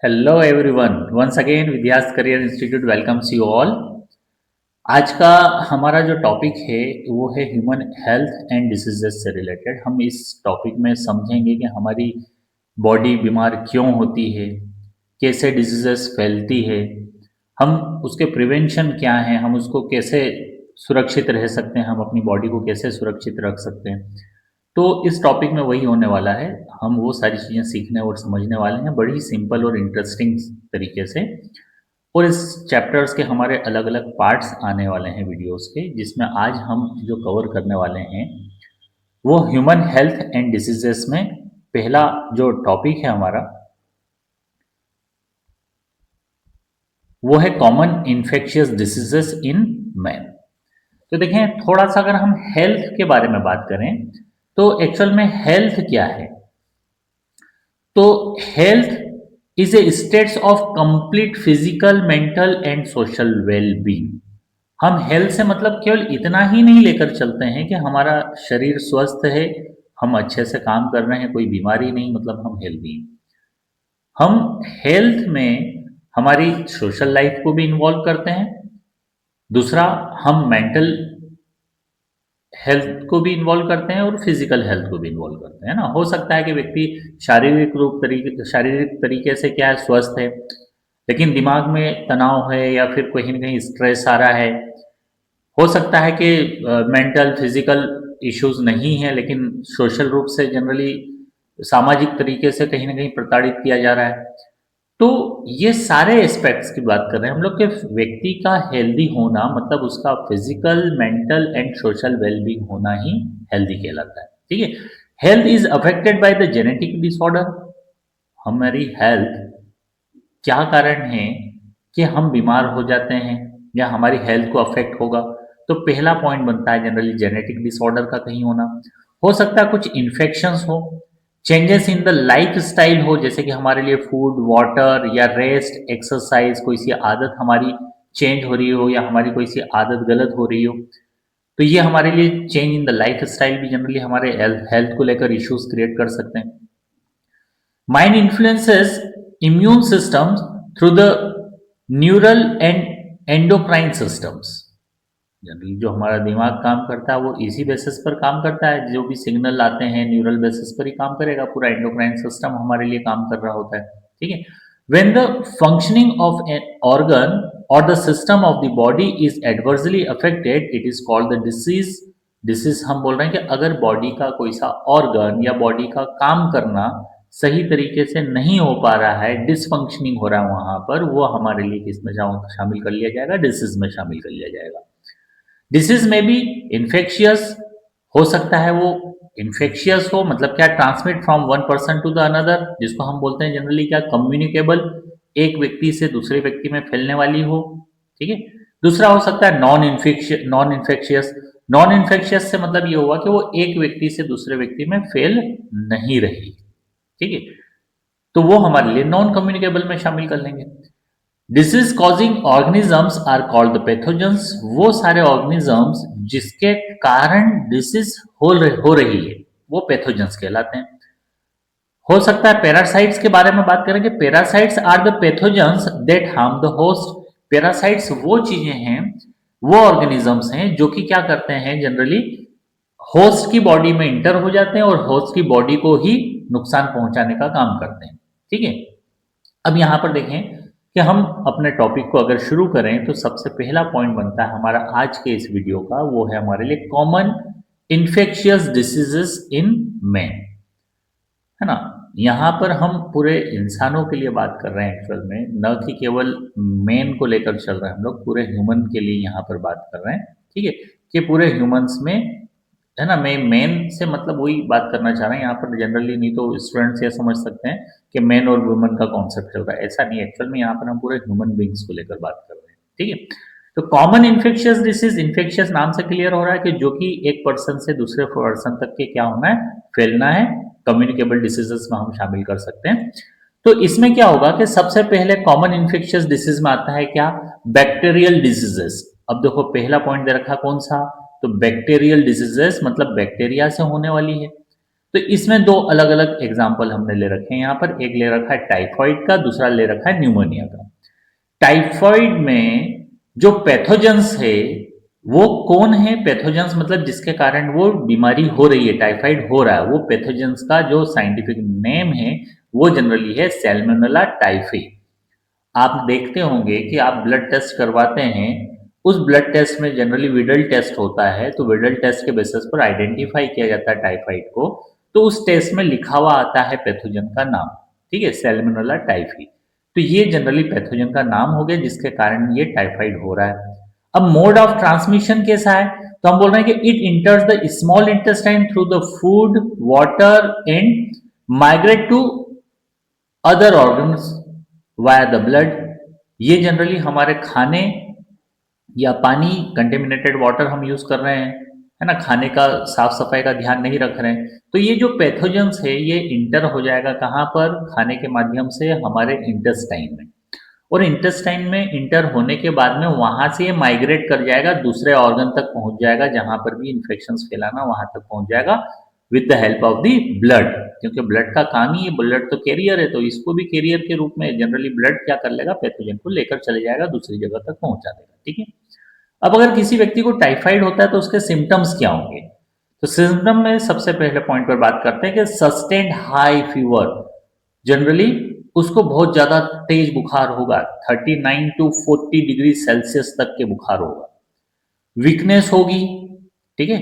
Hello everyone, once again Vidya's career institute welcomes you all. आज का हमारा जो टॉपिक है वो है ह्यूमन हेल्थ एंड डिसीजेस से रिलेटेड। हम इस टॉपिक में समझेंगे कि हमारी बॉडी बीमार क्यों होती है, कैसे डिजीजेस फैलती है, हम उसके प्रिवेंशन क्या हैं, हम उसको कैसे सुरक्षित रह सकते हैं, हम अपनी बॉडी को कैसे सुरक्षित रख सकते हैं। तो इस टॉपिक में वही होने वाला है। हम वो सारी चीज़ें सीखने और समझने वाले हैं बड़ी सिंपल और इंटरेस्टिंग तरीके से। और इस चैप्टर्स के हमारे अलग अलग पार्ट्स आने वाले हैं वीडियोस के, जिसमें आज हम जो कवर करने वाले हैं वो ह्यूमन हेल्थ एंड डिसीजेस में पहला जो टॉपिक है हमारा वो है common infectious diseases in man. तो देखें, थोड़ा सा अगर हम हेल्थ के बारे में बात करें तो एक्चुअल में हेल्थ क्या है। तो health is a states of complete physical, mental and social well being. हम हेल्थ से मतलब केवल इतना ही नहीं लेकर चलते हैं कि हमारा शरीर स्वस्थ है, हम अच्छे से काम कर रहे हैं, कोई बीमारी नहीं, मतलब हम हेल्दी हैं। हम हेल्थ में हमारी सोशल लाइफ को भी इन्वॉल्व करते हैं। दूसरा, हम मेंटल हेल्थ को भी इन्वॉल्व करते हैं और फिजिकल हेल्थ को भी इन्वॉल्व करते हैं ना। हो सकता है कि व्यक्ति शारीरिक तरीके से क्या है, स्वस्थ है, लेकिन दिमाग में तनाव है या फिर कहीं ना कहीं स्ट्रेस आ रहा है। हो सकता है कि मेंटल फिजिकल इश्यूज नहीं है, लेकिन सोशल रूप से जनरली सामाजिक तरीके से कहीं ना कहीं प्रताड़ित किया जा रहा है। तो ये सारे एस्पेक्ट्स की बात कर रहे हैं हम लोग के। व्यक्ति का हेल्दी होना मतलब उसका physical, mental and social wellbeing होना ही हेल्दी कहलाता है। ठीक है। Health is affected by the genetic disorder. हमारी हेल्थ क्या कारण है कि हम बीमार हो जाते हैं या हमारी हेल्थ को अफेक्ट होगा। तो पहला पॉइंट बनता है जनरली जेनेटिक डिसऑर्डर का कहीं होना। हो सकता है कुछ इन्फेक्शंस हो, changes in the life style हो, जैसे कि हमारे लिए फूड, वाटर या रेस्ट, एक्सरसाइज, कोई सी आदत हमारी चेंज हो रही हो या हमारी कोई सी आदत गलत हो रही हो। तो ये हमारे लिए change in the life style भी जनरली हमारे हेल्थ को लेकर इश्यूज क्रिएट कर सकते हैं। Mind influences immune systems through the neural and endocrine systems। Generally जो हमारा दिमाग काम करता है वो इसी बेसिस पर काम करता है, जो भी सिग्नल आते हैं न्यूरल बेसिस पर ही काम करेगा। पूरा एंडोक्राइन सिस्टम हमारे लिए काम कर रहा होता है। ठीक है। When the functioning of an organ or the system of the body is adversely affected, it is called the disease. Disease हम बोल रहे हैं कि अगर बॉडी का कोई सा ऑर्गन या बॉडी का काम करना सही तरीके से नहीं हो पा रहा है, डिसफंक्शनिंग हो रहा है वहां पर, वो हमारे लिए किसमें शामिल कर लिया जाएगा, डिसीज में शामिल कर लिया जाएगा। डिसीज में भी इन्फेक्शियस हो सकता है। वो इन्फेक्शियस हो मतलब क्या, transmit from one person to the another, जिसको हम बोलते हैं जनरली क्या, कम्युनिकेबल, एक व्यक्ति से दूसरे व्यक्ति में फैलने वाली हो। ठीक है। दूसरा हो सकता है नॉन इन्फेक्शियस। नॉन इन्फेक्शियस से मतलब ये हुआ कि वो एक व्यक्ति से दूसरे व्यक्ति में फैल नहीं रही। ठीक है। तो वो हमारे लिए नॉन कम्युनिकेबल में शामिल कर लेंगे। Disease causing organisms are called the pathogens. वो सारे ऑर्गेनिजम्स जिसके कारण डिसीज हो रही है वो पैथोजेंस कहलाते हैं। हो सकता है पैरासाइट्स के बारे में बात करें कि parasites are the pathogens that harm the host. Parasites वो चीजें हैं, वो ऑर्गेनिजम्स हैं जो कि क्या करते हैं, जनरली होस्ट की बॉडी में इंटर हो जाते हैं और होस्ट की बॉडी को ही नुकसान पहुंचाने का काम करते हैं। ठीक है। अब यहां पर देखें कि हम अपने टॉपिक को अगर शुरू करें तो सबसे पहला पॉइंट बनता है हमारा आज के इस वीडियो का, वो है हमारे लिए common infectious diseases in man. है ना। यहाँ पर हम पूरे इंसानों के लिए बात कर रहे हैं एक्चुअल में, न कि केवल मेन को लेकर चल रहे हैं। हम लोग पूरे ह्यूमन के लिए यहाँ पर बात कर रहे हैं। ठीक है। कि पूरे ह्यूमंस में, है ना, मैं मेन से मतलब वही बात करना चाह रहे हैं यहाँ पर जनरली, नहीं तो स्टूडेंट्स ये समझ सकते हैं कि मैन और वुमन का कॉन्सेप्ट चल रहा है। ऐसा नहीं है एक्चुअल में, यहाँ पर हम पूरे ह्यूमन बींग्स को लेकर बात कर रहे हैं। ठीक है। तो कॉमन इन्फेक्शियस डिसीज, इन्फेक्शियस नाम से क्लियर हो रहा है कि जो कि एक पर्सन से दूसरे पर्सन तक के क्या होना है, फैलना है। कम्युनिकेबल डिसीजेस में हम शामिल कर सकते हैं। तो इसमें क्या होगा कि सबसे पहले कॉमन इन्फेक्शियस डिसीज में आता है क्या, बैक्टीरियल डिजीजेस। अब देखो पहला पॉइंट दे रखा कौन सा, तो बैक्टीरियल डिजीजेस मतलब बैक्टीरिया से होने वाली है। तो इसमें दो अलग अलग एग्जाम्पल हमने ले रखे हैं यहाँ पर, एक ले रखा है टाइफाइड का, दूसरा ले रखा है न्यूमोनिया का। टाइफाइड में जो पैथोजेंस है वो कौन है? पैथोजेंस मतलब जिसके कारण वो बीमारी हो रही है, टाइफाइड हो रहा है, वो पैथोजेंस का जो साइंटिफिक नेम है वो जनरली है सैल्मोनेला टाइफी। आप देखते होंगे कि आप ब्लड टेस्ट करवाते हैं, उस ब्लड टेस्ट में जनरली विडल टेस्ट होता है, तो विडल टेस्ट के बेसिस पर आइडेंटिफाई किया जाता है टाइफाइड को, तो उस टेस्ट में लिखा हुआ आता है पैथोजन का नाम, ठीक है, सैल्मोनेला टाइफी। तो ये जनरली पैथोजन का नाम हो गया जिसके कारण ये टाइफाइड हो रहा है। अब मोड ऑफ ट्रांसमिशन कैसा है? तो हम बोल रहे हैं कि it enters the small intestine through the food, water and migrate to other organs via the blood. ये जनरली हमारे खाने या पानी, कंटेमिनेटेड वाटर हम यूज कर रहे हैं, है ना, खाने का साफ सफाई का ध्यान नहीं रख रहे हैं, तो ये जो पैथोजेंस है ये इंटर हो जाएगा कहाँ पर? खाने के माध्यम से हमारे इंटेस्टाइन में, और इंटेस्टाइन में इंटर होने के बाद में वहां से ये माइग्रेट कर जाएगा, दूसरे ऑर्गन तक पहुंच जाएगा, जहां पर भी इन्फेक्शन फैलाना वहां तक पहुंच जाएगा with the help of the blood, क्योंकि ब्लड का काम ही, ब्लड तो कैरियर है, तो इसको भी कैरियर के रूप में जनरली ब्लड क्या कर लेगा? पैथोजन को लेकर चले जाएगा, दूसरी जगह तक पहुंचा देगा, ठीक है। अब अगर किसी व्यक्ति को टाइफाइड होता है तो उसके सिम्टम्स क्या होंगे? तो सिम्टम में सबसे पहले पॉइंट पर बात करते हैं कि सस्टेन्ड हाई फीवर, जनरली उसको बहुत ज्यादा तेज बुखार होगा, 39 टू 40 डिग्री सेल्सियस तक के बुखार होगा। वीकनेस होगी, ठीक है,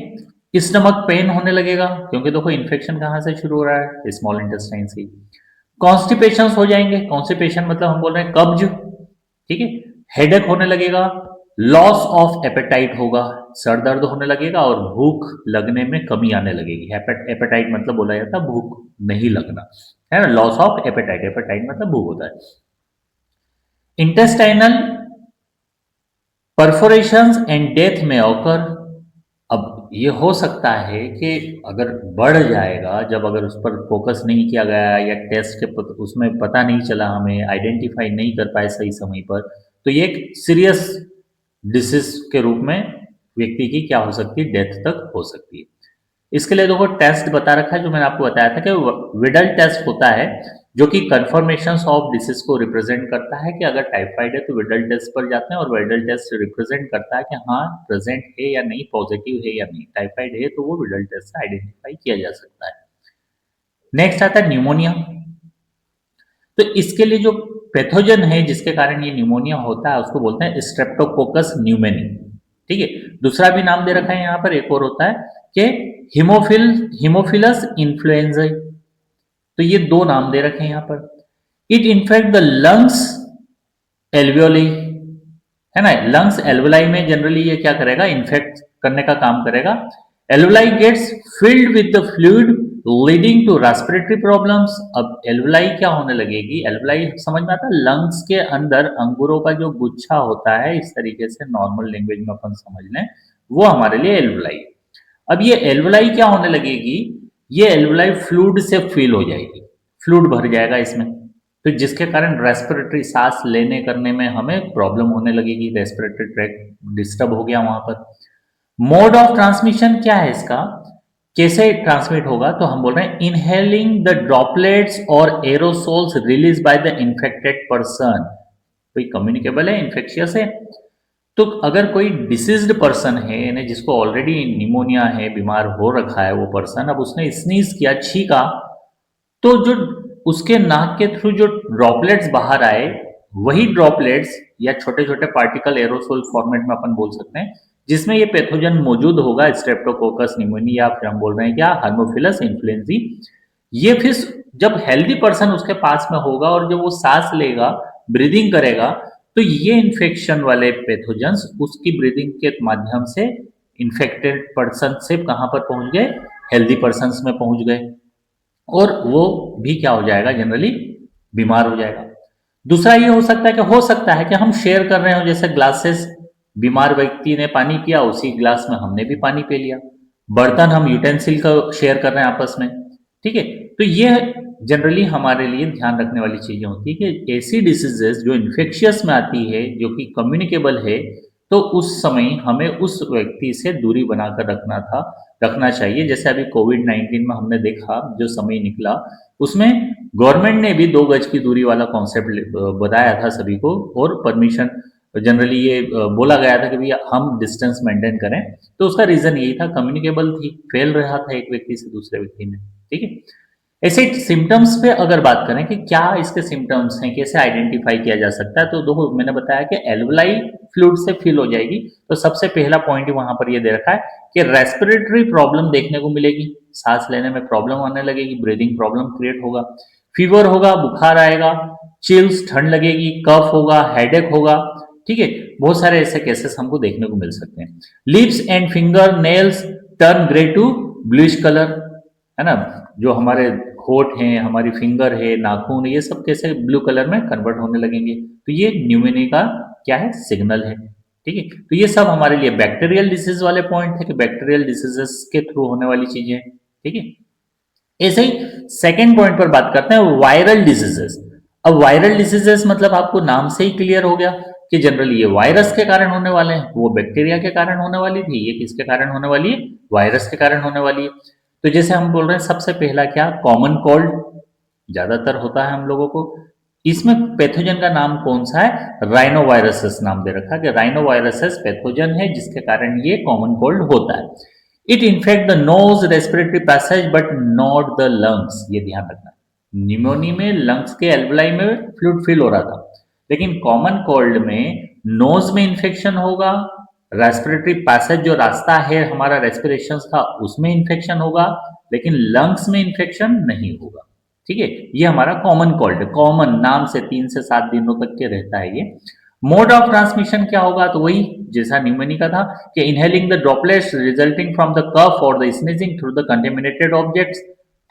स्टमक पेन होने लगेगा, क्योंकि देखो इन्फेक्शन कहां से शुरू हो रहा है? स्मॉल इंटेस्टाइन से। कॉन्स्टिपेशन हो जाएंगे, कॉन्स्टिपेशन मतलब हम बोल रहे हैं कब्ज, ठीक है, हेडेक होने लगेगा, लॉस ऑफ एपेटाइट होगा, सर दर्द होने लगेगा और भूख लगने में कमी आने लगेगी। एपेटाइट मतलब बोला जाता है भूख नहीं लगना, है ना, लॉस ऑफ एपेटाइट, एपेटाइट मतलब भूख होता है। इंटेस्टाइनल परफोरेशंस एंड डेथ में ऑकर। अब ये हो सकता है कि अगर बढ़ जाएगा, जब अगर उस पर फोकस नहीं किया गया या टेस्ट के उसमें पता नहीं चला, हमें आइडेंटिफाई नहीं कर पाए सही समय पर, तो ये एक सीरियस डिसीज के रूप में व्यक्ति की क्या हो सकती है? डेथ तक हो सकती है। इसके लिए देखो टेस्ट बता रखा है, जो मैंने आपको बताया था कि विडल टेस्ट होता है, जो कि कंफर्मेशन ऑफ डिसीज को रिप्रेजेंट करता है कि अगर टाइफाइड है तो विडल टेस्ट पर जाते हैं, और विडल टेस्ट रिप्रेजेंट करता है कि हाँ प्रेजेंट है या नहीं, पॉजिटिव है या नहीं, टाइफाइड है तो वो विडल टेस्ट से आइडेंटिफाई किया जा सकता है। नेक्स्ट आता है न्यूमोनिया। तो इसके लिए जो पैथोजन है जिसके कारण ये न्यूमोनिया होता है उसको बोलते हैं स्ट्रेप्टोकोकस न्यूमोनी, ठीक है। दूसरा भी नाम दे रखा है यहाँ पर, एक और होता है कि हिमोफिलस इन्फ्लुएंजा, तो ये दो नाम दे रखे हैं यहाँ पर। It infect the lungs alveoli, है ना, लंग्स एल्वुलाई में जनरली ये क्या करेगा? इन्फेक्ट करने का काम करेगा। Alveoli gets filled with the fluid leading to respiratory problems. अब एल्वुलाई क्या होने लगेगी? एल्वुलाई समझ में आता है, लंग्स के अंदर अंगूरों का जो गुच्छा होता है, इस तरीके से नॉर्मल लैंग्वेज में अपन समझ लें, वो हमारे लिए एल्वुलाई। अब ये एल्वुलाई क्या होने लगेगी? ये एल्वुलाई फ्लूइड से फिल हो जाएगी, फ्लूइड भर जाएगा इसमें, तो जिसके कारण रेस्पिरेटरी सांस लेने करने में हमें प्रॉब्लम होने लगेगी, रेस्पिरेटरी ट्रैक डिस्टर्ब हो गया वहां पर। मोड ऑफ ट्रांसमिशन क्या है इसका? कैसे ट्रांसमिट होगा? तो हम बोल रहे हैं इनहेलिंग द ड्रॉपलेट्स और aerosols release by the infected person. कोई कम्युनिकेबल है, इन्फेक्शियस है, तो अगर कोई डिसीज्ड पर्सन है, यानी जिसको ऑलरेडी निमोनिया है, बीमार हो रखा है वो पर्सन, अब उसने स्नीज किया, छींका, तो जो उसके नाक के थ्रू जो ड्रॉपलेट्स बाहर आए, वही ड्रॉपलेट्स या छोटे छोटे पार्टिकल एरोसोल फॉर्मेट में अपन बोल सकते हैं, जिसमें ये पैथोजन मौजूद होगा, स्ट्रेप्टोकोकस निमोनिया, या फिर हम बोल रहे हैं क्या, हाइमोफिलस इन्फ्लुएंजी। ये फिर जब हेल्दी पर्सन उसके पास में होगा और जब वो सांस लेगा, ब्रीदिंग करेगा, तो ये इन्फेक्शन वाले पैथोजेंस उसकी ब्रीदिंग के माध्यम से इन्फेक्टेड पर्सन से कहां पर पहुंच गए? हेल्दी पर्सन में पहुंच गए, और वो भी क्या हो जाएगा? जनरली बीमार हो जाएगा। दूसरा ये हो सकता है कि हम शेयर कर रहे हो, जैसे ग्लासेस, बीमार व्यक्ति ने पानी पिया, उसी ग्लास में हमने भी पानी पी लिया। बर्तन हम यूटेंसिल का शेयर कर रहे हैं आपस में, ठीक है। तो ये जनरली हमारे लिए ध्यान रखने वाली चीजें होती है कि ऐसी डिसीजेस जो इन्फेक्शियस में आती है, जो कि कम्युनिकेबल है, तो उस समय हमें उस व्यक्ति से दूरी बनाकर रखना था, रखना चाहिए। जैसे अभी कोविड-19 में हमने देखा जो समय निकला, उसमें गवर्नमेंट ने भी 2 गज की दूरी वाला कॉन्सेप्ट बताया था सभी को, और परमिशन जनरली ये बोला गया था कि भैया हम डिस्टेंस मेंटेन करें। तो उसका रीजन यही था, कम्युनिकेबल थी, फैल रहा था एक व्यक्ति से दूसरे व्यक्ति में, ठीक है। ऐसे सिम्टम्स पे अगर बात करें कि क्या इसके सिम्टम्स हैं, कैसे आइडेंटिफाई किया जा सकता है, तो देखो मैंने बताया कि एल्वुलाई फ्लूइड से फिल हो जाएगी। तो सबसे पहला पॉइंट वहां पर ये दे रखा है कि रेस्पिरेटरी प्रॉब्लम देखने को मिलेगी, सांस लेने में प्रॉब्लम आने लगेगी, ब्रीदिंग प्रॉब्लम क्रिएट होगा, फीवर होगा, बुखार आएगा, चिल्स ठंड लगेगी, कफ होगा, हेडेक होगा, ठीक है। बहुत सारे ऐसे केसेस हमको देखने को मिल सकते हैं। Lips and finger nails turn grey to bluish colour, है ना, जो हमारे होठ हैं, हमारी फिंगर है, नाखून, ये सब कैसे ब्लू कलर में कन्वर्ट होने लगेंगे। तो ये न्यूमोनिया का क्या है, सिग्नल है, ठीक है। तो ये सब हमारे लिए बैक्टीरियल डिसीज वाले पॉइंट थे कि बैक्टीरियल डिसीजेस के थ्रू होने वाली चीजें, ठीक है। ऐसे ही सेकेंड पॉइंट पर बात करते हैं, वायरल डिसीजेस। अब वायरल डिसीजेस मतलब आपको नाम से ही क्लियर हो गया कि जनरली ये वायरस के कारण होने वाले हैं, वो बैक्टीरिया के कारण होने वाली थी, ये किसके कारण होने वाली है, वायरस के कारण होने वाली है। तो जैसे हम बोल रहे हैं सबसे पहला क्या, कॉमन कोल्ड ज्यादातर होता है हम लोगों को। इसमें पैथोजन का नाम कौन सा है, राइनोवायरसेस नाम दे रखा है कि राइनोवायरसेस पैथोजन है जिसके कारण ये कॉमन कोल्ड होता है। It infect the nose respiratory passage but not the lungs, ये ध्यान रखना। निमोनी में लंग्स के एल्वुलाई में फ्लूइड फिल हो रहा था, लेकिन कॉमन कोल्ड में नोज में इंफेक्शन होगा, रेस्पिरेटरी पैसेज जो रास्ता है हमारा रेस्पिरेशन का उसमें इंफेक्शन होगा, लेकिन लंग्स में इंफेक्शन नहीं होगा, ठीक है। ये हमारा कॉमन कोल्ड, कॉमन नाम से 3 से 7 दिनों तक के रहता है ये। मोड ऑफ ट्रांसमिशन क्या होगा, तो वही जैसा न्यूमोनिया का था कि inhaling the droplets resulting from the cough और the sneezing through the contaminated objects,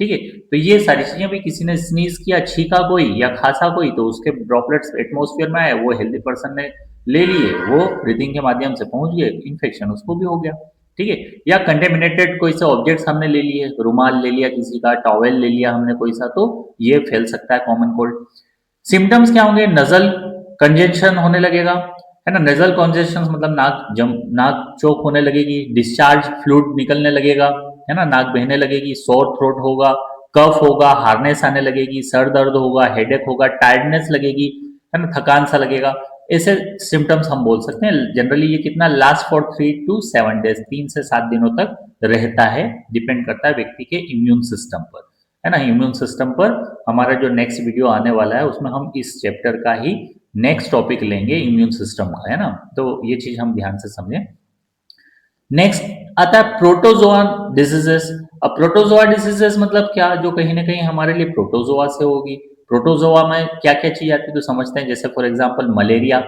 ठीक है। तो ये सारी चीजें भी, किसी ने स्नीज किया, छींका कोई या खांसा कोई, तो उसके ड्रॉपलेट्स एटमॉस्फेयर में आए, वो हेल्दी पर्सन ने ले लिए, वो ब्रीदिंग के माध्यम से पहुंच गए, इन्फेक्शन उसको भी हो गया, ठीक है। या कंटेमिनेटेड कोई से ऑब्जेक्ट्स हमने ले लिए, रुमाल ले लिया किसी का, टॉवेल ले लिया हमने कोई सा, तो ये फैल सकता है कॉमन कोल्ड। सिम्टम्स क्या होंगे, नजल कंजेशन होने लगेगा, है ना, नजल कंजेशन मतलब नाक चौक होने लगेगी, डिस्चार्ज फ्लूइड निकलने लगेगा, है ना, नाक बहने लगेगी, सोर थ्रोट होगा, कफ होगा, हार्नेस आने लगेगी, सर दर्द होगा, हेडेक होगा, टायर्डनेस लगेगी, है ना, थकान सा लगेगा। ऐसे सिम्टम्स हम बोल सकते हैं। जनरली ये कितना लास्ट फॉर 3 to 7 डेज, 3 से 7 दिनों तक रहता है, डिपेंड करता है व्यक्ति के इम्यून सिस्टम पर, है ना। इम्यून सिस्टम पर हमारा जो नेक्स्ट वीडियो आने वाला है उसमें हम इस चैप्टर का ही नेक्स्ट टॉपिक लेंगे, इम्यून सिस्टम का, है ना। तो ये चीज हम ध्यान से समझें। नेक्स्ट आता है प्रोटोजोआ डिजीजेस। अब प्रोटोजोआ डिजीजेस मतलब क्या, जो कहीं ना कहीं हमारे लिए प्रोटोजोआ से होगी। प्रोटोजोआ में क्या क्या चीज आती है तो समझते हैं। जैसे फॉर एग्जांपल मलेरिया,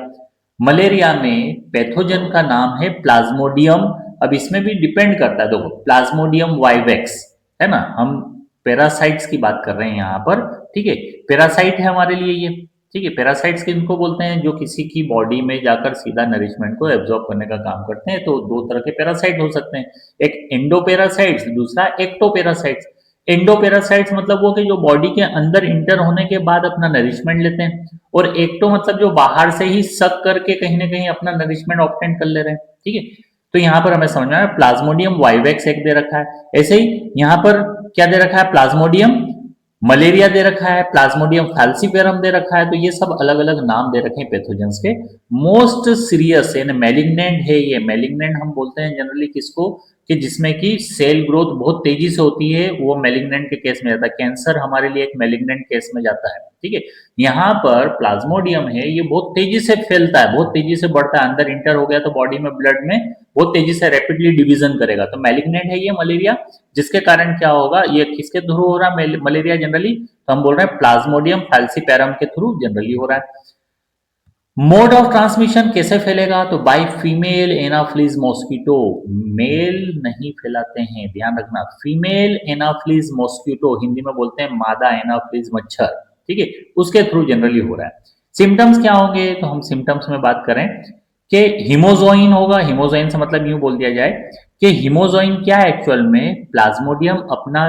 मलेरिया में पैथोजन का नाम है प्लाज्मोडियम। अब इसमें भी डिपेंड करता है, देखो प्लाज्मोडियम वाइवेक्स, है ना, हम पैरासाइट्स की बात कर रहे हैं यहाँ पर, ठीक है। पैरासाइट है हमारे लिए ये, ठीक है। पैरासाइट्स किनको बोलते हैं, जो किसी की बॉडी में जाकर सीधा नरिशमेंट को एब्जॉर्ब करने का काम करते हैं। तो 2 तरह के पैरासाइट हो सकते हैं, एक एंडोपैरासाइट्स, दूसरा एक्टोपैरासाइट्स। एंडोपैरासाइट्स मतलब वो कि जो बॉडी के अंदर इंटर होने के बाद अपना नरिशमेंट लेते हैं, और एक्टो मतलब जो बाहर से ही सक करके कहीं ना कहीं अपना नरिशमेंट ऑब्टेन कर ले रहे हैं, ठीक है। तो यहाँ पर हमें समझना है प्लाज्मोडियम वाइवेक्स एक दे रखा है। ऐसे ही यहाँ पर क्या दे रखा है, प्लाज्मोडियम मलेरिया दे रखा है, प्लाज्मोडियम फैल्सीफेरम दे रखा है। तो ये सब अलग अलग नाम दे रखे हैं पैथोजेंस के। मोस्ट सीरियस यानी मैलिग्नेंट है ये, मैलिग्नेंट हम बोलते हैं जनरली किसको, कि जिसमें कि सेल ग्रोथ बहुत तेजी से होती है, वो मैलिग्नेंट के केस में जाता है। कैंसर हमारे लिए एक मैलिग्नेंट केस में जाता है, ठीक है। यहाँ पर प्लाज्मोडियम है, ये बहुत तेजी से फैलता है, बहुत तेजी से बढ़ता है, अंदर इंटर हो गया तो बॉडी में ब्लड में बहुत तेजी से रैपिडली डिवीजन करेगा। तो मैलिग्नेंट है ये मलेरिया, जिसके कारण क्या होगा, ये किसके थ्रू हो रहा है मलेरिया जनरली, तो हम बोल रहे हैं प्लाज्मोडियम फैल्सीपेरम के थ्रू जनरली हो रहा है। मोड ऑफ ट्रांसमिशन कैसे फैलेगा, तो by female Anopheles mosquito, male नहीं फैलाते हैं, ध्यान रखना। फीमेल एनाफ्लीज मॉस्किटो, हिंदी में बोलते हैं मादा एनाफ्लीज मच्छर, ठीक है, उसके थ्रू जनरली हो रहा है। सिम्टम्स क्या होंगे, तो हम सिम्टम्स में बात करें कि हिमोजोइन होगा। हिमोजोइन से मतलब यूं बोल दिया जाए कि हिमोजोइन क्या है, एक्चुअल में प्लाज्मोडियम अपना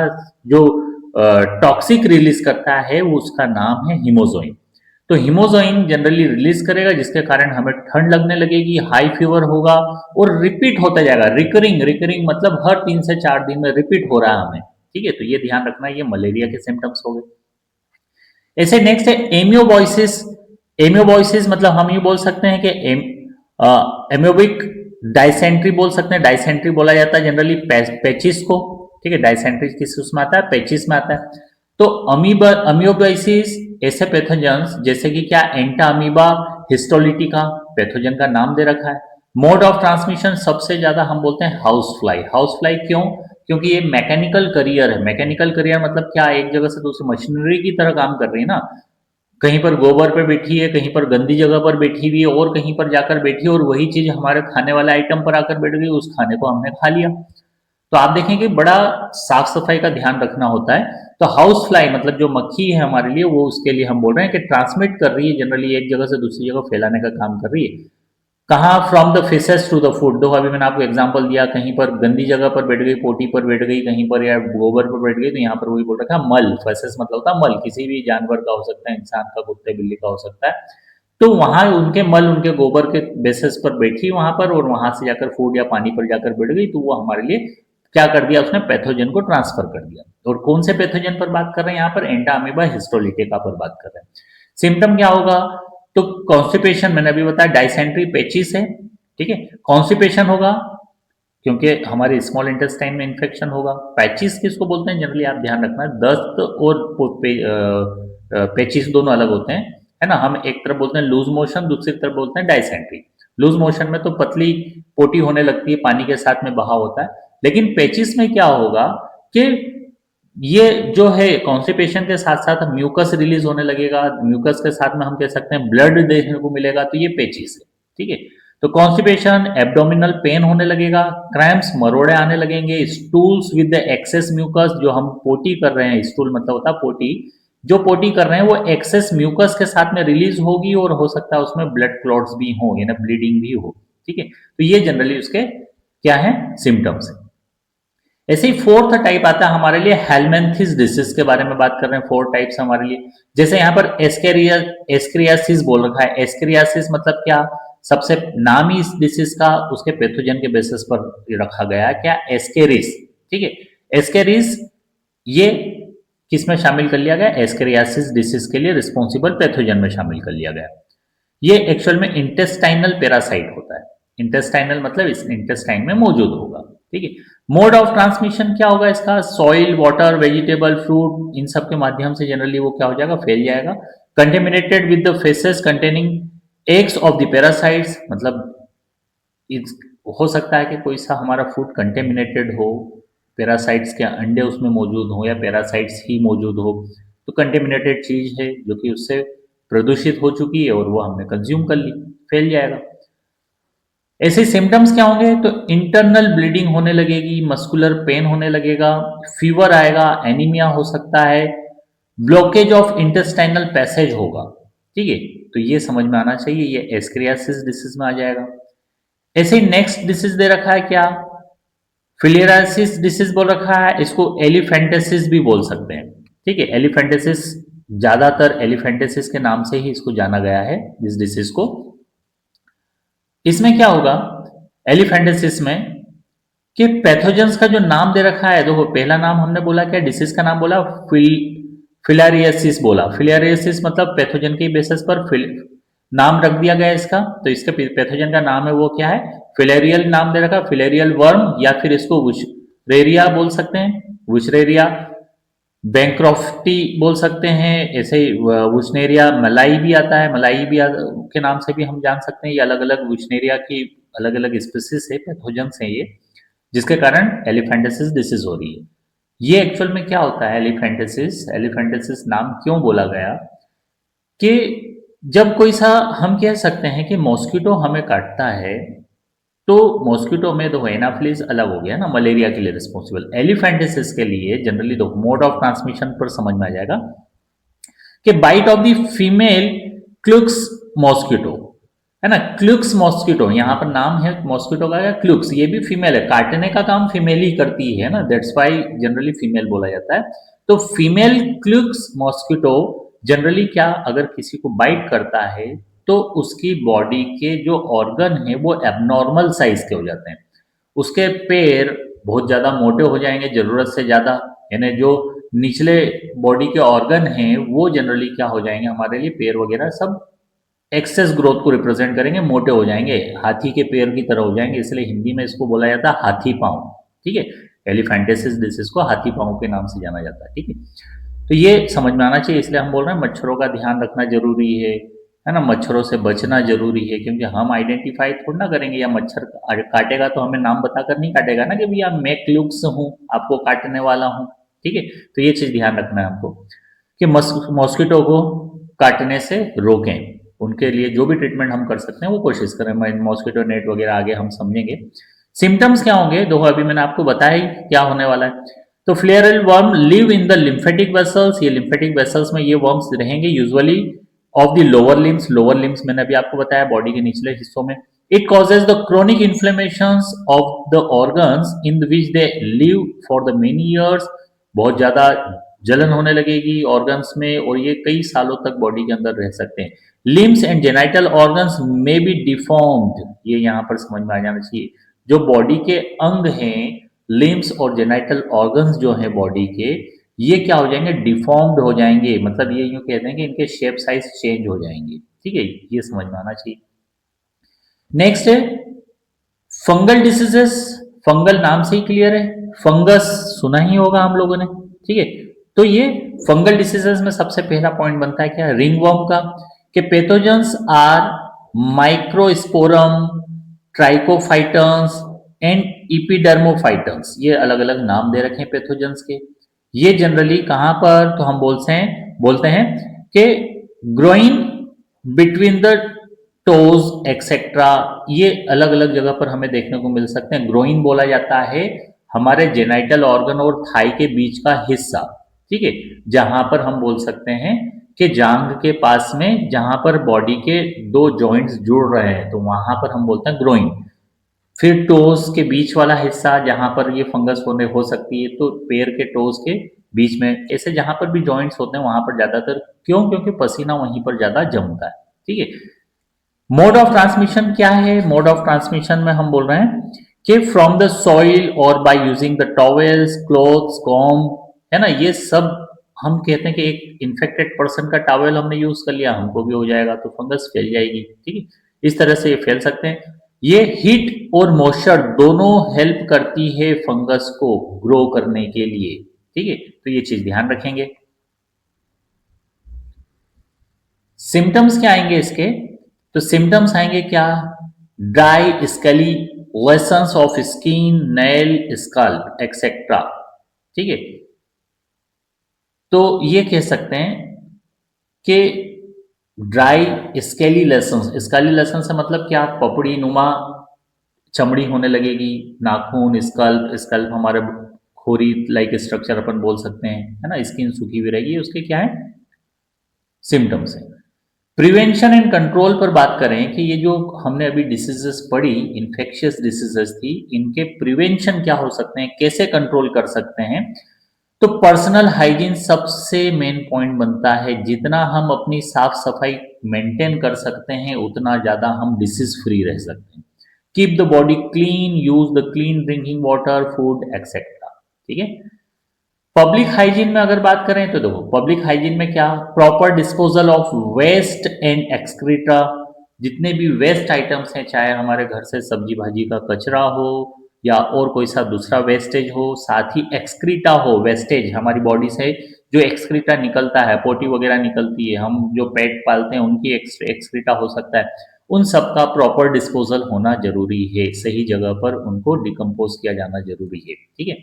जो टॉक्सिक रिलीज करता है, उसका नाम है हिमोजोइन। तो हिमोजोइन जनरली रिलीज करेगा, जिसके कारण हमें ठंड लगने लगेगी, हाई फीवर होगा और रिपीट होता जाएगा। रिकरिंग रिकरिंग मतलब हर 3 से 4 दिन में रिपीट हो रहा है हमें। ठीक है, तो ये ध्यान रखना, ये मलेरिया के सिम्टम्स हो गए। ऐसे नेक्स्ट है एमियोबॉइसिस। एमियोबॉइसिस मतलब हम ये बोल सकते हैं कि एमियोबिक डाइसेंट्री बोल सकते हैं। डाइसेंट्री बोला जाता है जनरली पेचिस को। ठीक है, डाइसेंट्री किस उसमें आता है? पेचिस में आता है। तो अमीबोइसिस ऐसे पैथोजेंस जैसे कि क्या, एंटा अमीबा हिस्टोलिटिका पैथोजन का नाम दे रखा है। मोड ऑफ ट्रांसमिशन सबसे ज्यादा हम बोलते हैं हाउस फ्लाई। हाउस फ्लाई क्यों? क्योंकि ये मैकेनिकल करियर है। मैकेनिकल करियर मतलब क्या, एक जगह से दूसरी मशीनरी की तरह काम कर रही है ना। कहीं पर गोबर पे बैठी है, कहीं पर गंदी जगह पर बैठी हुई है, और कहीं पर जाकर बैठी है, और वही चीज हमारे खाने वाले आइटम पर आकर बैठ गई, उस खाने को हमने खा लिया। तो आप देखें कि बड़ा साफ सफाई का ध्यान रखना होता है। तो हाउस फ्लाई मतलब जो मक्खी है हमारे लिए, वो उसके लिए हम बोल रहे हैं कि ट्रांसमिट कर रही है, जनरली एक जगह से दूसरी जगह फैलाने का काम कर रही है। कहाँ? From the faeces to the food. देखो अभी मैंने आपको एग्जांपल दिया, कहीं पर गंदी जगह पर बैठ गई, पोटी पर बैठ गई, कहीं पर या गोबर पर बैठ गई, तो यहाँ पर वही बोल रखा है मल। फेसेस मतलब होता है मल, किसी भी जानवर का हो सकता है, इंसान का, कुत्ते बिल्ली का हो सकता है। तो वहां उनके मल, उनके गोबर के बेसिस पर बैठी वहां पर, और वहां से जाकर फूड या पानी पर जाकर बैठ गई, तो वो हमारे लिए क्या कर दिया उसने? पैथोजन को ट्रांसफर कर दिया। और कौन से पैथोजन पर बात कर रहे हैं यहाँ पर? एंटा अमीबा हिस्टोलिटिका पर बात कर रहे हैं। सिम्टम क्या होगा? तो कॉन्स्टिपेशन मैंने अभी बताया, डाइसेंट्री पेचिस है। ठीक है, कॉन्स्टिपेशन होगा क्योंकि हमारे स्मॉल इंटेस्टाइन में इन्फेक्शन होगा। पैचिस किसको बोलते हैं जनरली? आप ध्यान रखना, दस्त और पेचिस दोनों अलग होते हैं, है ना। हम एक तरफ बोलते हैं लूज मोशन, दूसरी तरफ बोलते हैं डाइसेंट्री। लूज मोशन में तो पतली पोटी होने लगती है, पानी के साथ में बहाव होता है। लेकिन पेचिस में क्या होगा कि ये जो है कॉन्स्टिपेशन के साथ साथ म्यूकस रिलीज होने लगेगा, म्यूकस के साथ में हम कह सकते हैं ब्लड देखने को मिलेगा, तो ये पेचिस है। ठीक है, तो कॉन्स्टिपेशन, एब्डोमिनल पेन होने लगेगा, क्रैम्प्स मरोड़े आने लगेंगे, stools with the excess mucus. जो हम पोटी कर रहे हैं, स्टूल मतलब होता है पोटी, जो पोटी कर रहे हैं वो एक्सेस म्यूकस के साथ में रिलीज होगी, और हो सकता है उसमें ब्लड क्लॉट्स भी हो, यानी ब्लीडिंग भी हो। ठीक है, तो ये जनरली उसके क्या है? सिम्टम्स है। ऐसे ही फोर्थ टाइप आता है हमारे लिए हेलमेंथिस डिसीज के बारे में बात कर रहे हैं। 4 टाइप्स हमारे लिए, जैसे यहाँ पर एस्केरियासिस बोल रखा है। एस्केरियासिस मतलब क्या? सबसे नाम ही इस डिसीज का उसके पैथोजन के बेसिस पर रखा गया है, क्या? एस्केरिस। ठीक है, एस्केरिस ये किस में शामिल कर लिया गया? एस्केरियासिस डिसीज के लिए रिस्पॉन्सिबल पैथोजन में शामिल कर लिया गया। ये एक्चुअल में इंटेस्टाइनल पैरासाइट होता है। इंटेस्टाइनल मतलब इस इंटेस्टाइन में मौजूद होगा। ठीक है, मोड ऑफ ट्रांसमिशन क्या होगा इसका? सॉइल, वाटर, वेजिटेबल, फ्रूट, इन सब के माध्यम से जनरली वो क्या हो जाएगा? फैल जाएगा। Contaminated with the faces containing eggs of the parasites, मतलब हो सकता है कि कोई सा हमारा फूड कंटेमिनेटेड हो, पैरासाइट्स के अंडे उसमें मौजूद हो, या पैरासाइट्स ही मौजूद हो, तो कंटेमिनेटेड चीज है जो कि उससे प्रदूषित हो चुकी है, और वो हमने कंज्यूम कर ली, फैल जाएगा। ऐसे सिम्टम्स क्या होंगे? तो इंटरनल ब्लीडिंग होने लगेगी, मस्कुलर पेन होने लगेगा, फीवर आएगा, एनीमिया हो सकता है, ब्लॉकेज ऑफ इंटेस्टाइनल पैसेज होगा। ठीक है, तो ये समझ में आना चाहिए, ये एस्क्रियासिस डिसीज में आ जाएगा। ऐसे ही नेक्स्ट डिसीज दे रखा है क्या? फिलियरासिस डिसीज बोल रखा है, इसको एलिफेंटेसिस भी बोल सकते हैं। ठीक है, एलिफेंटेसिस ज्यादातर एलिफेंटेसिस के नाम से ही इसको जाना गया है, इस डिसीज को। इसमें क्या होगा एलिफेंटेसिस में कि पैथोजेंस का जो नाम दे रखा है, देखो पहला नाम हमने बोला क्या? डिसीज का नाम बोला फिलारियसिस बोला। फिलारियसिस मतलब पैथोजन के बेसिस पर नाम रख दिया गया इसका। तो इसके पैथोजन का नाम है वो क्या है? फिलेरियल नाम दे रखा, फिलेरियल वर्म, या फिर इसको वुशरेरिया बोल सकते हैं, वुशरेरिया, बैंक्रॉफ्टी बोल सकते हैं। ऐसे ही वुशनेरिया मलाई भी आता है, मलाई भी के नाम से भी हम जान सकते हैं। ये अलग अलग वुशनेरिया की अलग अलग स्पीसीज है, पैथोजेंस है ये, जिसके कारण एलिफेंटेसिस डिसीज हो रही है। ये एक्चुअल में क्या होता है एलिफेंटेसिस? एलिफेंटेसिस नाम क्यों बोला गया कि जब कोई सा, हम कह सकते हैं कि मॉस्किटो हमें काटता है, तो मॉस्किटो में तो एनाफिलिस अलग हो गया ना, मलेरिया के लिए रिस्पॉन्सिबल। एलिफेंटिसिस के लिए जनरली तो मोड ऑफ ट्रांसमिशन पर समझ में आ जाएगा कि bite of the female culex mosquito, है ना। क्लुक्स मॉस्किटो, यहाँ पर नाम है मॉस्किटो का, या क्लुक्स, ये भी फीमेल है, काटने का काम फीमेल ही करती है ना, दैट्स वाई जनरली फीमेल बोला जाता है। तो फीमेल क्लुक्स मॉस्किटो जनरली क्या, अगर किसी को बाइट करता है तो उसकी बॉडी के जो ऑर्गन है वो एबनॉर्मल साइज के हो जाते हैं। उसके पैर बहुत ज़्यादा मोटे हो जाएंगे ज़रूरत से ज़्यादा, यानी जो निचले बॉडी के ऑर्गन हैं वो जनरली क्या हो जाएंगे, हमारे लिए पैर वगैरह सब एक्सेस ग्रोथ को रिप्रेजेंट करेंगे, मोटे हो जाएंगे, हाथी के पैर की तरह हो जाएंगे, इसलिए हिंदी में इसको बोला जाता है हाथी पाँव। ठीक है, एलिफेंटेसिस डिसीज को हाथी पाँव के नाम से जाना जाता है। ठीक है, तो ये समझ में आना चाहिए, इसलिए हम बोल रहे हैं मच्छरों का ध्यान रखना जरूरी है ना, मच्छरों से बचना जरूरी है, क्योंकि हम आइडेंटिफाई थोड़ा ना करेंगे, या मच्छर काटेगा तो हमें नाम बताकर नहीं काटेगा ना कि भैया मैं क्लूक्स हूँ आपको काटने वाला हूँ। ठीक है, तो ये चीज ध्यान रखना है आपको कि मॉस्किटो को काटने से रोकें, उनके लिए जो भी ट्रीटमेंट हम कर सकते हैं वो कोशिश करें। मॉस्किटो नेट वगैरह आगे हम समझेंगे। सिम्टम्स क्या होंगे, देखो अभी मैंने आपको बताया ही क्या होने वाला है। तो filarial worm live in the lymphatic vessels, ये लिम्फेटिक वेसल्स में ये वर्म्स रहेंगे usually of the lower limbs, lower limbs मैंने अभी आपको बताया बॉडी के निचले हिस्सों में। It causes the chronic inflammations of the organs in which they live for the many years, बहुत ज्यादा जलन होने लगेगी ऑर्गन्स में और ये कई सालों तक बॉडी के अंदर रह सकते हैं। Limbs and genital organs may be deformed, ये यहाँ पर समझ में आ जाना चाहिए, जो बॉडी के अंग हैं, लिम्स और जेनाइटल ऑर्गन्स जो हैं बॉडी के, ये क्या हो जाएंगे, डिफॉर्म्ड हो जाएंगे, मतलब ये यूं कहते हैं कि इनके शेप साइज चेंज हो जाएंगे। ठीक है, ये समझ में आना चाहिए। नेक्स्ट है फंगल डिसीजेस, फंगल नाम से ही क्लियर है, फंगस सुना ही होगा हम लोगों ने। ठीक है, तो ये फंगल डिसीजेस में सबसे पहला पॉइंट बनता है क्या, रिंगवर्म का, कि पैथोजेंस आर माइक्रोस्पोरम, ट्राइकोफाइटन्स एंड इपिडर्मोफाइटन्स, ये अलग अलग नाम दे रखे हैं पैथोजेंस के। ये जनरली कहां पर, तो हम बोलते हैं कि growing between the toes etcetera, ये अलग अलग जगह पर हमें देखने को मिल सकते हैं। ग्रोइन बोला जाता है हमारे जेनाइटल ऑर्गन और थाई के बीच का हिस्सा। ठीक है, जहां पर हम बोल सकते हैं कि जांघ के पास में जहां पर बॉडी के दो जॉइंट्स जुड़ रहे हैं तो वहां पर हम बोलते हैं ग्रोइन। फिर टोज के बीच वाला हिस्सा जहां पर ये फंगस होने हो सकती है, तो पैर के टोज के बीच में, ऐसे जहां पर भी जॉइंट्स होते हैं वहां पर ज्यादातर, क्यों, क्योंकि पसीना वहीं पर ज्यादा जमता है। ठीक है, मोड ऑफ ट्रांसमिशन क्या है, मोड ऑफ ट्रांसमिशन में हम बोल रहे हैं कि फ्रॉम द सॉइल और by using the towels, clothes, comb, है ना, ये सब हम कहते हैं कि एक इन्फेक्टेड पर्सन का टॉवेल हमने यूज कर लिया, हमको भी हो जाएगा तो फंगस फैल जाएगी। ठीक है, इस तरह से ये फैल सकते हैं। ये हीट और मॉइस्चर दोनों हेल्प करती है फंगस को ग्रो करने के लिए। ठीक है, तो ये चीज ध्यान रखेंगे। सिम्टम्स क्या आएंगे इसके, तो सिम्टम्स आएंगे क्या, ड्राई स्कली, lessons of skin, nail, scalp etcetera. ठीक है, तो ये कह सकते हैं कि dry scaly lessons, scaly lesson से मतलब क्या, पपड़ी नुमा चमड़ी होने लगेगी, नाखून, स्कल्प, स्कल्प हमारे खोरी लाइक स्ट्रक्चर अपन बोल सकते हैं, है ना, स्किन सूखी हुई रहेगी, उसके क्या है सिम्टम्स है। प्रिवेंशन एंड कंट्रोल पर बात करें कि ये जो हमने अभी डिसीजेस पढ़ी, इन्फेक्शियस डिसीजेस थी, इनके प्रिवेंशन क्या हो सकते हैं, कैसे कंट्रोल कर सकते हैं, तो पर्सनल हाइजीन सबसे मेन पॉइंट बनता है। जितना हम अपनी साफ सफाई मेंटेन कर सकते हैं उतना ज्यादा हम डिसीज फ्री रह सकते हैं। Keep the body clean, use the clean drinking water, food etcetera. ठीक है, पब्लिक हाइजीन में अगर बात करें तो देखो पब्लिक हाइजीन में क्या, proper disposal of waste and excreta, जितने भी वेस्ट आइटम्स हैं, चाहे हमारे घर से सब्जी भाजी का कचरा हो या और कोई सा दूसरा वेस्टेज हो, साथ ही एक्सक्रीटा हो, वेस्टेज हमारी बॉडी से जो एक्सक्रीटा निकलता है, पोटी वगैरह निकलती है, हम जो पेट पालते हैं उनकी एक्सक्रीटा हो सकता है, उन सब का प्रॉपर डिस्पोजल होना जरूरी है, सही जगह पर उनको डिकम्पोज किया जाना जरूरी है। ठीक है,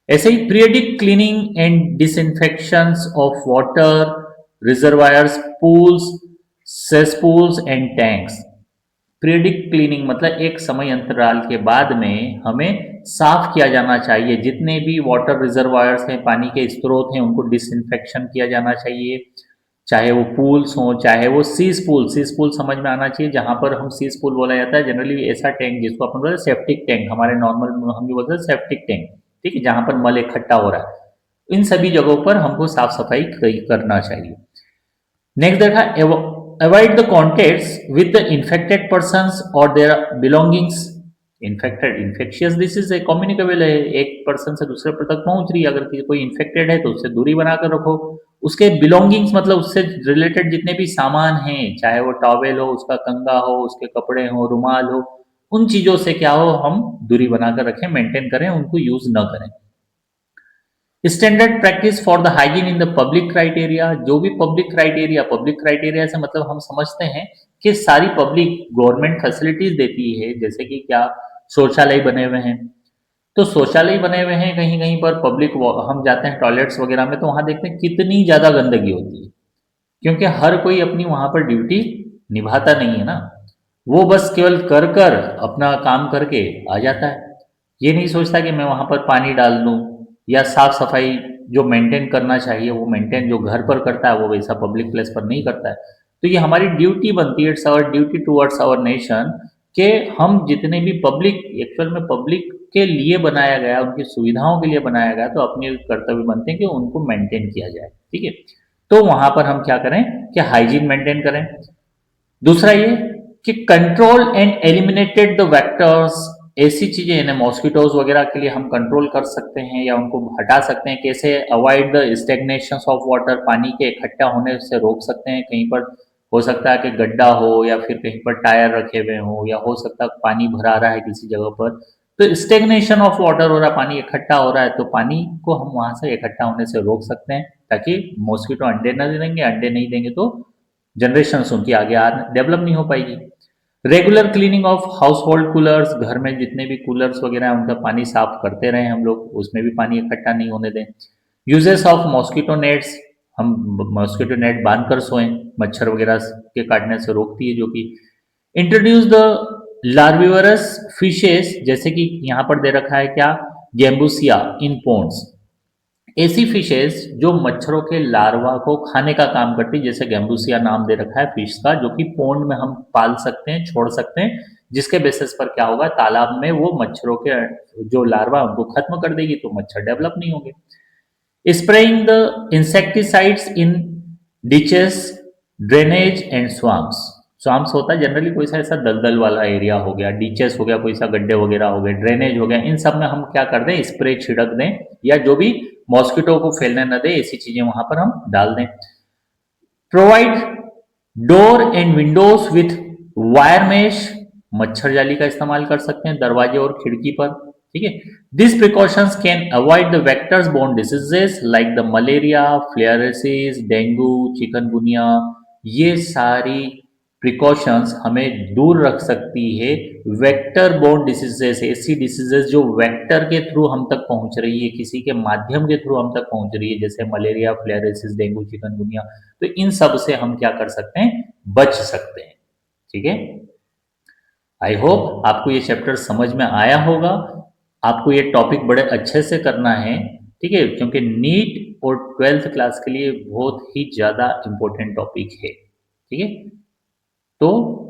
ऐसे ही periodic cleaning and disinfection of water, reservoirs, pools, cesspools and tanks. Periodic cleaning मतलब एक समय अंतराल के बाद में हमें साफ किया जाना चाहिए, जितने भी वाटर रिजर्वायर्स हैं, पानी के स्रोत हैं, उनको डिसइंफेक्शन किया जाना चाहिए, चाहे वो पूल्स हों, चाहे वो सीज पूल समझ में आना चाहिए, जहां पर हम सीज पूल बोला जाता है जनरली ऐसा टैंक जिसको अपन बोलते हैं सेप्टिक टैंक, हमारे नॉर्मल हम भी बोलते हैं सेप्टिक टैंक। ठीक है, जहां पर मल इकट्ठा हो रहा है, इन सभी जगहों पर हमको साफ सफाई करना चाहिए। नेक्स्ट देखा, avoid the contacts with the infected persons और their belongings. Infected infectious disease है, कम्युनिकेबल है, एक पर्सन से दूसरे पर तक पहुंच रही है, अगर कोई इन्फेक्टेड है तो उससे दूरी बनाकर रखो। उसके बिलोंगिंग्स मतलब उससे रिलेटेड जितने भी सामान हैं, चाहे वो टॉवेल हो, उसका कंगा हो, उसके कपड़े हो, रुमाल हो, उन चीजों से क्या हो, हम दूरी बनाकर रखें, मेंटेन करें, उनको यूज न करें। Standard practice for the hygiene in the public criteria. जो भी पब्लिक क्राइटेरिया से मतलब हम समझते हैं कि सारी पब्लिक गवर्नमेंट फैसिलिटीज देती है, जैसे कि क्या, शौचालय बने हुए हैं, तो शौचालय बने हुए हैं, कहीं कहीं पर पब्लिक हम जाते हैं टॉयलेट्स वगैरह में, तो वहां देखते हैं कितनी ज्यादा गंदगी होती है, क्योंकि हर कोई अपनी वहां पर ड्यूटी निभाता नहीं है ना। वो बस केवल कर कर अपना काम करके आ जाता है, ये नहीं सोचता कि मैं वहां पर पानी डाल दूं, या साफ सफाई जो मेंटेन करना चाहिए वो मेंटेन जो घर पर करता है वो वैसा पब्लिक प्लेस पर नहीं करता है। तो ये हमारी ड्यूटी बनती है, it's our duty towards our nation, कि हम जितने भी पब्लिक, एक्चुअल में पब्लिक के लिए बनाया गया, उनकी सुविधाओं के लिए बनाया गया, तो अपने कर्तव्य बनते हैं कि उनको मेंटेन किया जाए, ठीक है। तो वहां पर हम क्या करें कि हाइजीन मेंटेन करें। दूसरा ये कि control and eliminated the vectors. ऐसी चीजें यानी मॉस्किटोज वगैरह के लिए हम कंट्रोल कर सकते हैं या उनको हटा सकते हैं, कैसे, avoid the stagnation of water, पानी के इकट्ठा होने से रोक सकते हैं। कहीं पर हो सकता है कि गड्ढा हो, या फिर कहीं पर टायर रखे हुए हो, या हो सकता है पानी भरा रहा है किसी जगह पर, तो स्टेगनेशन ऑफ वाटर हो रहा है, पानी इकट्ठा हो रहा है, तो पानी को हम वहां से इकट्ठा होने से रोक सकते हैं, ताकि मॉस्किटो अंडे न देंगे, अंडे नहीं देंगे तो जनरेशन उनकी आगे डेवलप नहीं हो पाएगी। Regular cleaning of house hold coolers, घर में जितने भी कूलर्स वगैरह हैं उनका पानी साफ करते रहें हम लोग, उसमें भी पानी इकट्ठा नहीं होने दें। यूजेस ऑफ मॉस्किटो नेट्स, हम मॉस्किटो नेट बांध कर सोएं, मच्छर वगैरह के काटने से रोकती है, जो कि इंट्रोड्यूस द लार्विवरस फिशेस, जैसे कि यहाँ पर दे रखा है क्या, गेम्बूसिया इन पोन्ड्स। ऐसी फिशेस जो मच्छरों के लार्वा को खाने का काम करती है, जैसे गैम्बूसिया नाम दे रखा है फिश का, जो कि पोंड में हम पाल सकते हैं, छोड़ सकते हैं, जिसके बेसिस पर क्या होगा, तालाब में वो मच्छरों के जो लार्वा उनको खत्म कर देगी, तो मच्छर डेवलप नहीं होंगे। Spraying the insecticides in ditches, drainage and swarms. Swarms होता है जनरली कोई सा ऐसा दलदल वाला एरिया हो गया, डिचेस हो गया, कोई सा गड्ढे वगैरह हो गए, ड्रेनेज हो गया, इन सब में हम क्या कर दें, स्प्रे छिड़क दें, या जो भी मॉस्किटो को फैलने न दे ऐसी चीजें वहां पर हम डाल दें। Provide door and Windows with wire mesh, मच्छर जाली का इस्तेमाल कर सकते हैं दरवाजे और खिड़की पर, ठीक है। This precautions can avoid the vectors borne diseases like the malaria, filariasis, dengue, chikungunya. ये सारी प्रिकॉशंस हमें दूर रख सकती है वेक्टर बोर्न डिसीजेस, ऐसी डिसीजेस जो वेक्टर के थ्रू हम तक पहुंच रही है, किसी के माध्यम के थ्रू हम तक पहुंच रही है, जैसे मलेरिया, फ्लेयरेसिस, डेंगू, चिकनगुनिया। तो इन सब से हम क्या कर सकते हैं, बच सकते हैं, ठीक है। आई होप आपको ये चैप्टर समझ में आया होगा। आपको ये टॉपिक बड़े अच्छे से करना है, ठीक है, क्योंकि नीट और 12th क्लास के लिए बहुत ही ज़्यादा इम्पोर्टेंट टॉपिक है, ठीक है। तो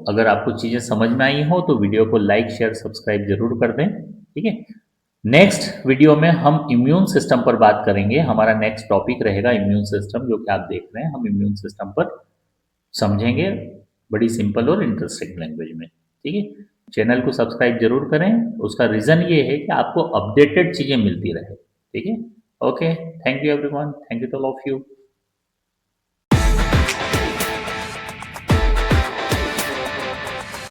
अगर आपको चीज़ें समझ में आई हो तो वीडियो को लाइक, शेयर, सब्सक्राइब जरूर कर दें, ठीक है। नेक्स्ट वीडियो में हम इम्यून सिस्टम पर बात करेंगे। हमारा नेक्स्ट टॉपिक रहेगा इम्यून सिस्टम, जो कि आप देख रहे हैं, हम इम्यून सिस्टम पर समझेंगे बड़ी सिंपल और इंटरेस्टिंग लैंग्वेज में, ठीक है। चैनल को सब्सक्राइब जरूर करें, उसका रीज़न ये है कि आपको अपडेटेड चीज़ें मिलती रहे, ठीक है। Okay, thank you everyone, thank you to all of you.